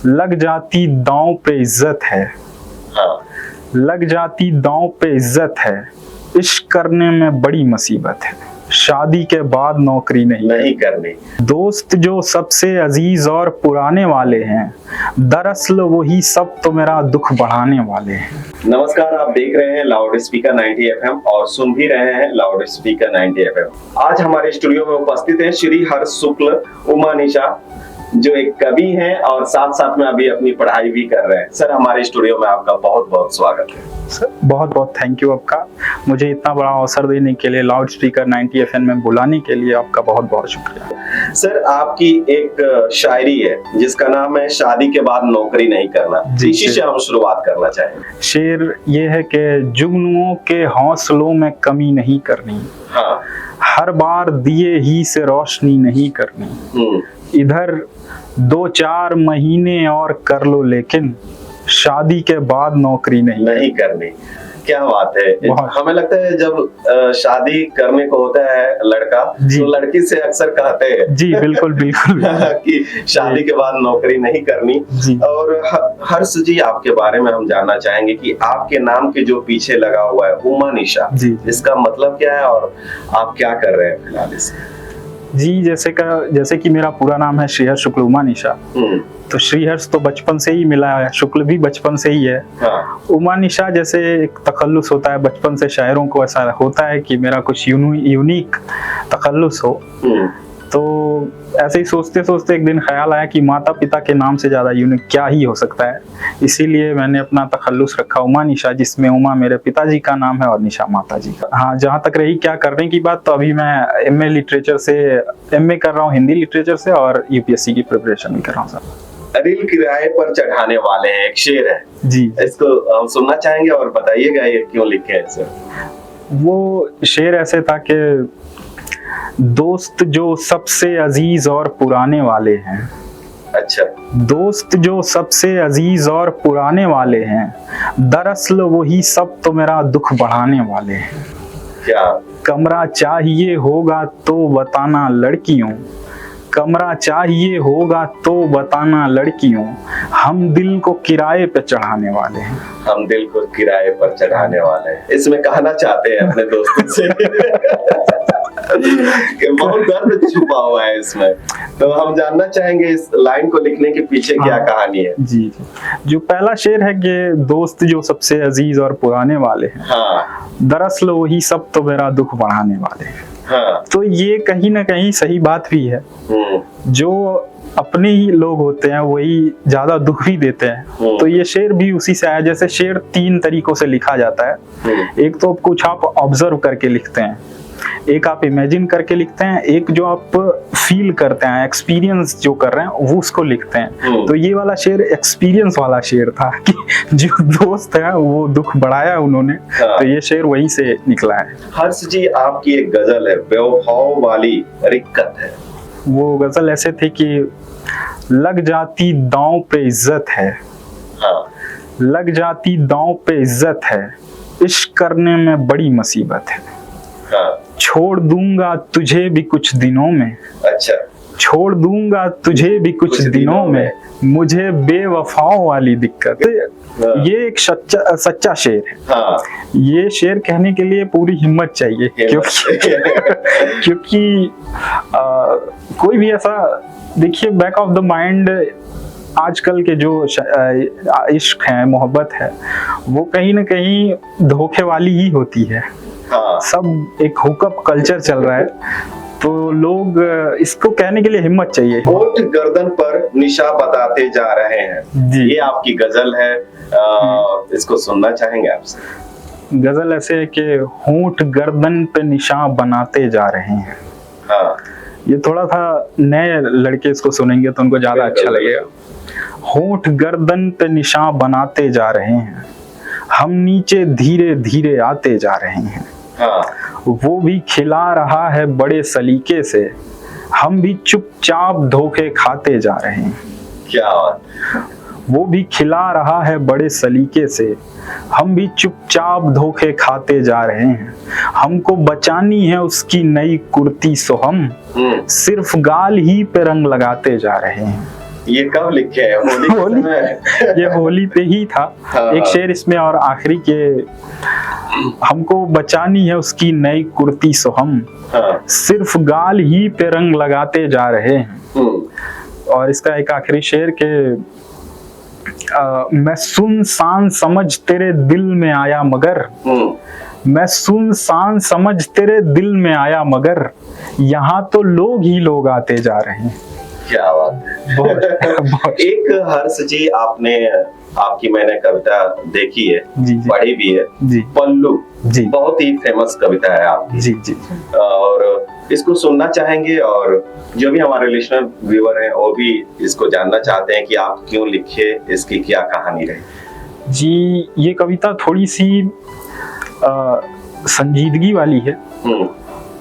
लग जाती दांव पे इज्जत है। हाँ। लग जाती दांव पे इज्जत है, इश्क करने में बड़ी मुसीबत है, शादी के बाद नौकरी नहीं करनी। दोस्त जो सबसे अजीज और पुराने वाले हैं, दरअसल वही सब तो मेरा दुख बढ़ाने वाले हैं। नमस्कार, आप देख रहे हैं लाउड स्पीकर 90 FM और सुन भी रहे हैं लाउड स्पीकर 90 FM। आज हमारे स्टूडियो में उपस्थित है श्री हर्ष शुक्ल उमा निशा, जो एक कवि हैं और साथ साथ में अभी अपनी पढ़ाई भी कर रहे हैं। सर, हमारे स्टूडियो में आपका बहुत बहुत स्वागत है। सर, बहुत बहुत थैंक यू आपका, मुझे इतना बड़ा अवसर देने के लिए, लाउड स्पीकर 90 FM में बुलाने के लिए आपका बहुत बहुत शुक्रिया। सर, आपकी एक शायरी है जिसका नाम है शादी के बाद नौकरी नहीं करना, इसी से हम शुरुआत करना चाहेंगे। शेर ये है कि जुगनुओं के हौसलों में कमी नहीं करनी, हाँ। हर बार दिए ही से रोशनी नहीं करनी, इधर 2-4 महीने और कर लो लेकिन शादी के बाद नौकरी नहीं करनी। क्या बात है। हमें लगता है जब शादी करने को होता है लड़का, तो लड़की से अक्सर कहते हैं जी बिल्कुल बिल्कुल कि शादी के बाद नौकरी नहीं करनी। और हर्ष जी, आपके बारे में हम जानना चाहेंगे कि आपके नाम के जो पीछे लगा हुआ है उमा निशा, इसका मतलब क्या है और आप क्या कर रहे हैं फिलहाल इसमें? जी, जैसे कि मेरा पूरा नाम है श्रीहर्ष शुक्ल उमा निशा, तो श्रीहर्ष तो बचपन से ही मिला है, शुक्ल भी बचपन से ही है। हाँ। उमा निशा जैसे एक तखल्लुस होता है, बचपन से शायरों को ऐसा होता है कि मेरा कुछ यूनिक तखल्लुस हो, तो ऐसे ही सोचते सोचते एक दिन ख्याल आया कि माता पिता के नाम से ज्यादा यूनिक क्या ही हो सकता है, इसीलिए मैंने अपना तखल्लुस रखा उमा निशा, जिसमें उमा मेरे पिताजी का नाम है और निशा माता जी का। हाँ, जहाँ तक रही क्या करने की बात, तो अभी मैं एमए लिटरेचर से एमए कर रहा हूँ, हिंदी लिटरेचर से, और यूपीएससी की प्रिपरेशन भी कर रहा हूँ सर। रील किराए पर चढ़ाने वाले हैं, एक शेर है जी, इसको हम सुनना चाहेंगे और बताइएगा ये क्यों लिखे हैं सर। वो शेर ऐसे था कि दोस्त जो सबसे अजीज और पुराने वाले हैं। अच्छा। दोस्त जो सबसे अजीज और पुराने वाले हैं, दरअसल वही सब तो मेरा दुख बढ़ाने वाले हैं। क्या? कमरा चाहिए होगा तो बताना लड़कियों, कमरा चाहिए होगा तो बताना लड़कियों, हम दिल को किराए पे चढ़ाने वाले हैं। हम दिल को किराए पर चढ़ाने वाले हैं, इसमें कहना चाहते हैं अपने दोस्तों से कि बहुत दर्द छुपा हुआ है इसमें, तो हम जानना चाहेंगे इस लाइन को लिखने के पीछे क्या कहानी है। जी, जो पहला शेर है कि दोस्त जो सबसे अजीज और पुराने वाले हैं, हाँ, दरअसल वही सब तो मेरा दुख बढ़ाने वाले हैं। हाँ। तो ये कहीं ना कहीं सही बात भी है, जो अपने ही लोग होते हैं वही ज्यादा दुख भी देते हैं। तो ये शेर भी उसी से आया। जैसे शेर 3 तरीकों से लिखा जाता है, एक तो कुछ आप ऑब्जर्व करके लिखते हैं, एक आप इमेजिन करके लिखते हैं, एक जो आप फील करते हैं, एक्सपीरियंस जो कर रहे हैं वो उसको लिखते हैं। तो ये वाला शेर एक्सपीरियंस वाला शेर था कि जो दोस्त है वो दुख बढ़ाया उन्होंने। तो ये शेर वहीं से निकला है। हर्ष जी, आपकी एक गजल है बेवफाओं वाली रिक्कत है। वो गजल ऐसे थी कि लग जाती दांव पे इज्जत है, हाँ। लग जाती दांव पे इज्जत है, इश्क करने में बड़ी मुसीबत है। हाँ। छोड़ दूंगा तुझे भी कुछ दिनों में। अच्छा। छोड़ दूंगा तुझे भी कुछ दिनों में, मुझे बेवफाओं वाली दिक्कत। ये एक सच्चा शेर है। हाँ। ये शेर कहने के लिए पूरी हिम्मत चाहिए, क्योंकि कोई भी ऐसा, देखिए बैक ऑफ द माइंड आजकल के जो इश्क है, मोहब्बत है, वो कहीं ना कहीं धोखे वाली ही होती है। हाँ। सब एक हुकअप कल्चर चल रहा है, तो लोग इसको कहने के लिए हिम्मत चाहिए। होठ गर्दन पर निशा बताते जा रहे हैं, ये आपकी गजल है, इसको सुनना चाहेंगे आपसे। गजल ऐसे है कि होठ गर्दन पे निशा बनाते जा रहे हैं। हाँ। ये थोड़ा सा नए लड़के इसको सुनेंगे तो उनको ज्यादा अच्छा लगेगा। होठ गर्दन पे निशा बनाते जा रहे हैं, हम नीचे धीरे धीरे आते जा रहे हैं। हाँ। वो भी खिला रहा है बड़े सलीके से, हम भी चुपचाप धोखे खाते जा रहे हैं। क्या बात। वो भी खिला रहा है बड़े सलीके से, हम भी चुपचाप धोखे खाते जा रहे हैं। हमको बचानी है उसकी नई कुर्ती, सो हम सिर्फ गाल ही पे रंग लगाते जा रहे हैं। ये कब लिखे हैं? होली के होली समय? ये होली पे ही था। हाँ, एक शेर इसमें और आखिरी के, हमको बचानी है उसकी नई कुर्ती सो हम हाँ, सिर्फ गाल ही पे रंग लगाते जा रहे हैं। और इसका एक आखिरी शेर के मैं सुनसान समझ तेरे दिल में आया मगर, मैं सुनसान समझ तेरे दिल में आया मगर यहाँ तो लोग ही लोग आते जा रहे हैं। क्या बात है। बहुत एक हर्ष जी, आपकी मैंने कविता देखी है, जी जी पढ़ी भी है, जी पल्लू, जी बहुत ही फेमस कविता है आपकी। जी जी और इसको सुनना चाहेंगे, और जो भी हमारे लिसनर व्यूअर हैं वो भी इसको जानना चाहते हैं कि आप क्यों लिखे, इसकी क्या कहानी रही। जी। ये कविता थोड़ी सी संजीदगी वाली है,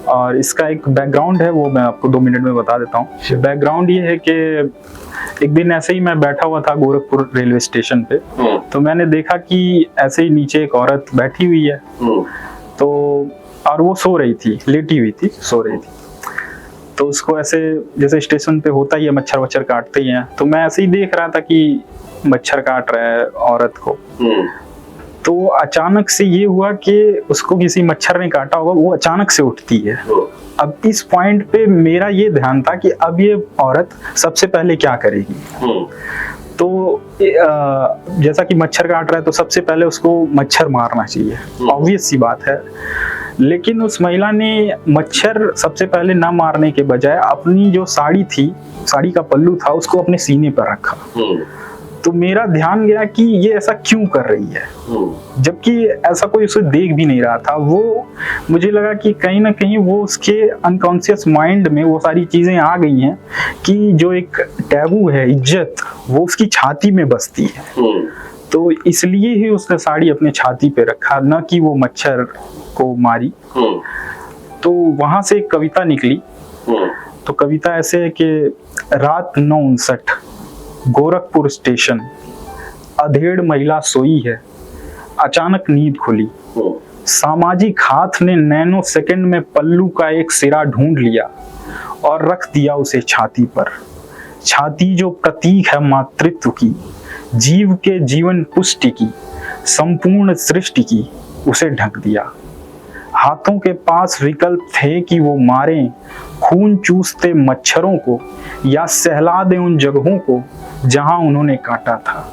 और इसका एक बैकग्राउंड है, वो मैं आपको 2 मिनट में बता देता हूँ। बैकग्राउंड ये है कि एक दिन ऐसे ही मैं बैठा हुआ था गोरखपुर रेलवे स्टेशन पे, तो मैंने देखा कि ऐसे ही नीचे एक औरत बैठी हुई है, तो और वो सो रही थी, लेटी हुई थी, सो रही थी। तो उसको ऐसे, जैसे स्टेशन पे होता ही है, मच्छर वच्छर काटते ही हैं, तो मैं ऐसे ही देख रहा था कि मच्छर काट रहा है औरत को। तो अचानक से ये हुआ कि उसको किसी मच्छर ने काटा होगा, वो अचानक से उठती है। अब इस पॉइंट पे मेरा ये ध्यान था कि अब ये औरत सबसे पहले क्या करेगी। तो जैसा कि मच्छर काट रहा है तो सबसे पहले उसको मच्छर मारना चाहिए, ऑब्वियस सी बात है। लेकिन उस महिला ने मच्छर सबसे पहले ना मारने के बजाय अपनी जो साड़ी थी, साड़ी का पल्लू था, उसको अपने सीने पर रखा। तो मेरा ध्यान गया कि ये ऐसा क्यों कर रही है, जबकि ऐसा कोई उसे देख भी नहीं रहा था। वो मुझे लगा कि कहीं ना कहीं वो उसके अनकॉन्शियस माइंड में वो सारी चीजें आ गई हैं कि जो एक टैबू है, इज्जत, वो उसकी छाती में बसती है। तो इसलिए ही उसने साड़ी अपने छाती पे रखा, न कि वो मच्छर को मारी। तो वहां से एक कविता निकली। तो कविता ऐसे है कि रात 9:59 गोरखपुर स्टेशन, अधेड़ महिला सोई है, अचानक नींद खुली। सामाजिक हाथ ने नैनो सेकंड में पल्लू का एक सिरा ढूंढ लिया और रख दिया उसे छाती पर। छाती जो प्रतीक है मातृत्व की, जीव के जीवन पुष्टि की, संपूर्ण सृष्टि की, उसे ढक दिया। हाथों के पास विकल्प थे कि वो मारें खून चूसते मच्छरों को, या सहला दें उन जगहों को जहां उन्होंने काटा था,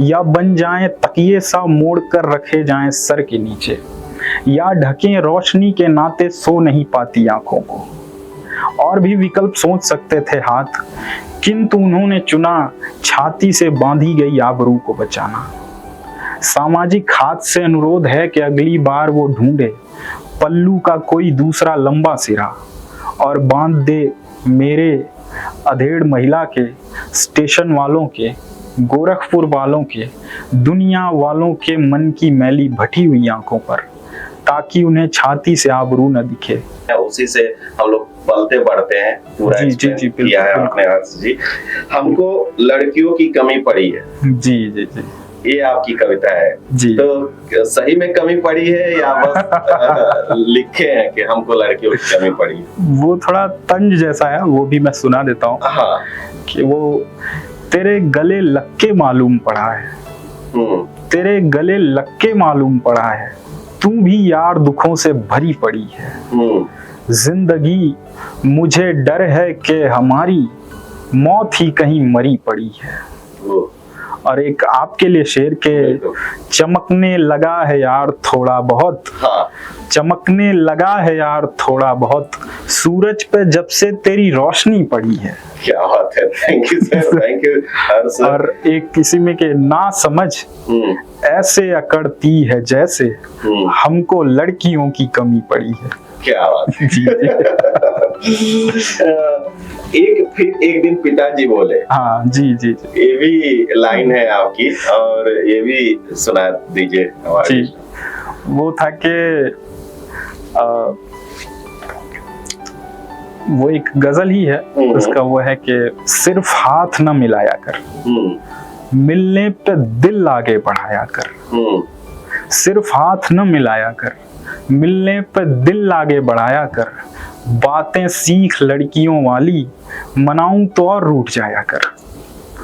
या बन जाएं तकिए सा मोड़ कर रखे जाएं सर के नीचे, या ढकें रोशनी के नाते सो नहीं पाती आंखों को। और भी विकल्प सोच सकते थे हाथ, किंतु उन्होंने चुना छाती से बांधी गई आबरू को बचाना। सामाजिक हाथ से अनुरोध है कि अगली बार वो ढूंढे पल्लू का कोई दूसरा लंबा सिरा, और बांध दे मेरे अधेड़ महिला के, स्टेशन वालों के, गोरखपुर वालों के, दुनिया वालों के मन की मैली भटी हुई आंखों पर, ताकि उन्हें छाती से आबरू न दिखे। उसी से हम लोग पलते बढ़ते हैं। पूरा जी, किया है आपने हर्ष जी। हमको लड़कियों की कमी पड़ी है। जी जी जी, ये आपकी कविता है जी। तो सही में कमी पड़ी है या बस लिखे हैं कि हमको लड़कियों की कमी पड़ी है? वो थोड़ा तंज जैसा है, वो भी मैं सुना देता हूँ। हाँ। कि वो तेरे गले लक्के मालूम पड़ा है, तेरे गले लक्के मालूम पड़ा है, तू भी यार दुखों से भरी पड़ी है। जिंदगी मुझे डर है कि हमारी मौत ही कहीं मरी पड़ी है। और एक आपके लिए शेर के, चमकने लगा है यार थोड़ा बहुत, हाँ। चमकने लगा है यार थोड़ा बहुत, सूरज पे जब से तेरी रोशनी पड़ी है। क्या बात है, thank you sir, thank you. और एक किसी में के, ना समझ ऐसे अकड़ती है जैसे हमको लड़कियों की कमी पड़ी है। क्या बात है। फिर एक दिन पिताजी बोले। हाँ जी जी, ये भी लाइन है आपकी, और ये भी सुना दीजिए हमारे। वो था कि वो एक गजल ही है, उसका वो है कि सिर्फ हाथ न मिलाया कर, मिलने पे दिल आगे बढ़ाया कर। सिर्फ हाथ न मिलाया कर, मिलने पे दिल आगे बढ़ाया कर, बातें सीख लड़कियों वाली, मनाऊं तो और रूठ जाया कर।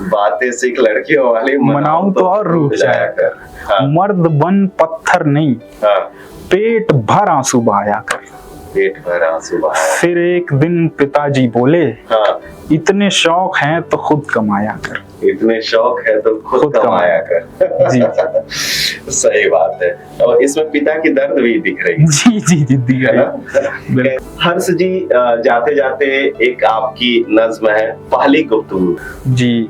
बातें सीख लड़कियों वाली, मनाऊं तो और रूठ जाया कर। हाँ। मर्द बन पत्थर नहीं, हाँ। पेट भर आंसू बहाया कर। पेट भर आंसू बहाया। फिर एक दिन पिताजी बोले, हाँ। इतने शौक हैं तो खुद कमाया कर। इतने शौक है तो खुद कमाया कर। जी। सही बात है, और इसमें पिता की दर्द भी दिख रही है। जी जी जी दिख है रही ना? है। हर्ष जी, जाते जाते एक आपकी नज्म है पहली गुफ्तगू। जी,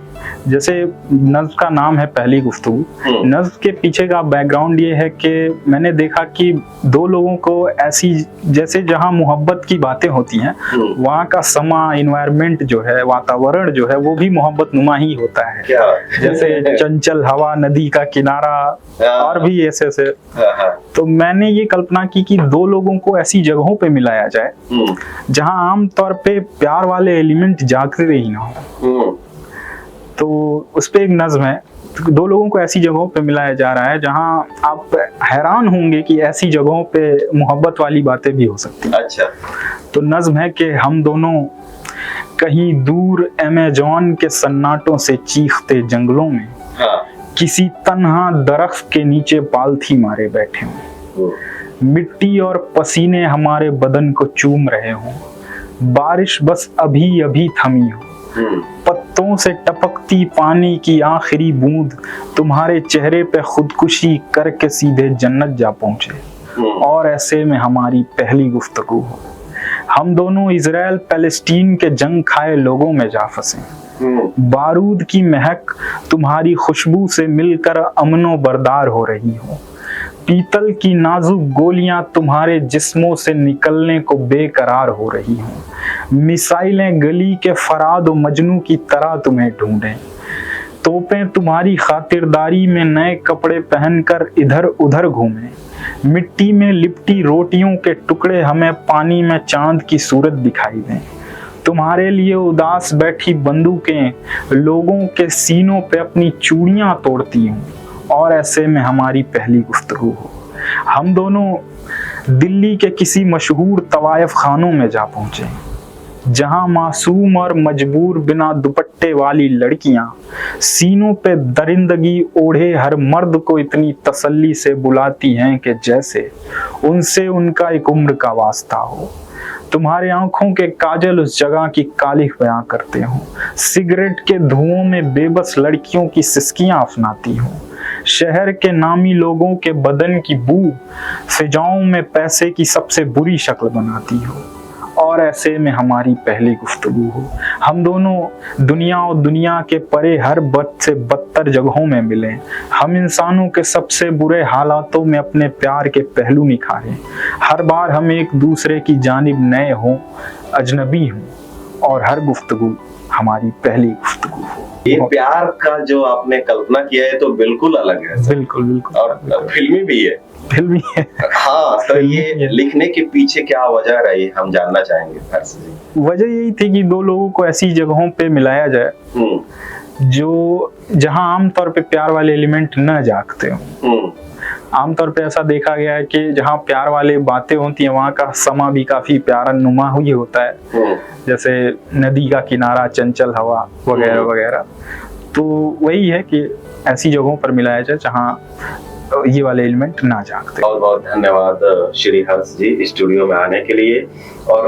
जैसे नज्म का नाम है पहली गुफ्तगू। नज्म के पीछे का बैकग्राउंड ये है कि मैंने देखा कि दो लोगों को ऐसी, जैसे जहाँ मोहब्बत की बातें होती हैं वहाँ का समा, इन्वायरमेंट जो है, वातावरण जो है वो भी मोहब्बत नुमा ही होता है। क्या? जैसे चंचल हवा, नदी का किनारा और भी ऐसे ऐसे। तो मैंने ये कल्पना की कि दो लोगों को ऐसी जगहों पे मिलाया जाए जहाँ आमतौर पे प्यार वाले एलिमेंट जागते ही ना हो। तो उस पे एक नज्म है। तो दो लोगों को ऐसी जगहों पे मिलाया जा रहा है जहाँ आप हैरान होंगे कि ऐसी जगहों पे मोहब्बत वाली बातें भी हो सकती हैं। अच्छा। तो नज्म है कि हम दोनों कहीं दूर अमेज़न के सन्नाटों से चीखते जंगलों में, हाँ। किसी तन्हा दरख्त के नीचे पालथी मारे बैठे हों, मिट्टी और पसीने हमारे बदन को चूम रहे हों, बारिश बस अभी अभी थमी हो, पत्तों से टपकती पानी की आखिरी बूंद तुम्हारे चेहरे पे खुदकुशी करके सीधे जन्नत जा पहुंचे, और ऐसे में हमारी पहली गुफ्तगू हो। हम दोनों इजराइल पैलेस्टीन के जंग खाए लोगों में जा फंसे, बारूद की महक तुम्हारी खुशबू से मिलकर अमनो बरदार हो रही हो, पीतल की नाजुक गोलियां तुम्हारे जिस्मों से निकलने को बेकरार हो रही हों, मिसाइलें गली के फराद व मजनू की तरह तुम्हें ढूंढें, तोपें तुम्हारी खातिरदारी में नए कपड़े पहनकर इधर उधर घूमें, मिट्टी में लिपटी रोटियों के टुकड़े हमें पानी में चांद की सूरत दिखाई दें, तुम्हारे लिए उदास बैठी बंदूकें लोगों के सीनों पे अपनी चूड़ियां तोड़ती हूँ, और ऐसे में हमारी पहली गुफ्तगू हो। हम दोनों दिल्ली के किसी मशहूर तवायफ खानों में जा पहुंचे, जहां मासूम और मजबूर बिना दुपट्टे वाली लड़कियां सीनों पे दरिंदगी ओढ़े हर मर्द को इतनी तसल्ली से बुलाती हैं कि जैसे उनसे उनका एक उम्र का वास्ता हो। तुम्हारे आंखों के काजल उस जगह की कालिख बयां करते हो, सिगरेट के धुओं में बेबस लड़कियों की सिसकियां अफनाती हो, शहर के नामी लोगों के बदन की बू फिजाओं में पैसे की सबसे बुरी शक्ल बनाती हो, और ऐसे में हमारी पहली गुफ्तगू हो। हम दोनों दुनिया और दुनिया के परे हर बद से बदतर जगहों में मिले, हम इंसानों के सबसे बुरे हालातों में अपने प्यार के पहलू निखारें, हर बार हम एक दूसरे की जानिब नए हों, अजनबी हों, और हर गुफ्तगू हमारी पहली गुफ्तगू हो। ये प्यार का जो आपने कल्पना किया है तो बिल्कुल अलग है। बिल्कुल बिल्कुल, और फिल्मी भी है। फिल्मी है। हाँ, तो ये लिखने के पीछे क्या वजह रही, हम जानना चाहेंगे हर्ष जी। वजह यही थी कि दो लोगों को ऐसी जगहों पे मिलाया जाए जो जहां आमतौर पे प्यार वाले एलिमेंट न जागते हों। आमतौर पे ऐसा देखा गया है कि जहाँ प्यार वाले बातें होती हैं वहाँ का समा भी काफी प्यारा नुमा ही होता है, जैसे नदी का किनारा, चंचल हवा वगैरह वगैरह। तो वही है कि ऐसी जगहों पर मिलाया जाए जहाँ ये वाले एलिमेंट ना जागते। बहुत बहुत धन्यवाद श्री हर्ष जी स्टूडियो में आने के लिए और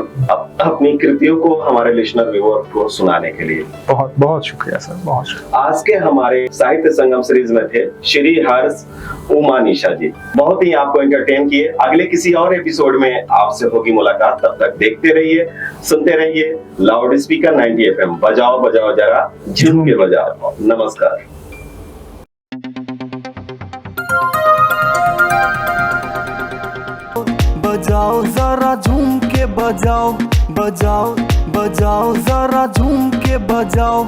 अपनी कृतियों को हमारे लिसनर व्यूअर को सुनाने के लिए। बहुत बहुत शुक्रिया सर, बहुत शुक्रिया। आज के हमारे साहित्य संगम सीरीज में थे श्री हर्ष उमानिशा जी, बहुत ही आपको एंटरटेन किए। अगले किसी और एपिसोड में आपसे होगी मुलाकात, तब तक देखते रहिए, सुनते रहिए लाउड स्पीकर 90 FM। बजाओ बजाओ जरा झूम के बजाओ। नमस्कार। बजाओ जरा झूम के बजाओ, बजाओ बजाओ जरा झूम के बजाओ।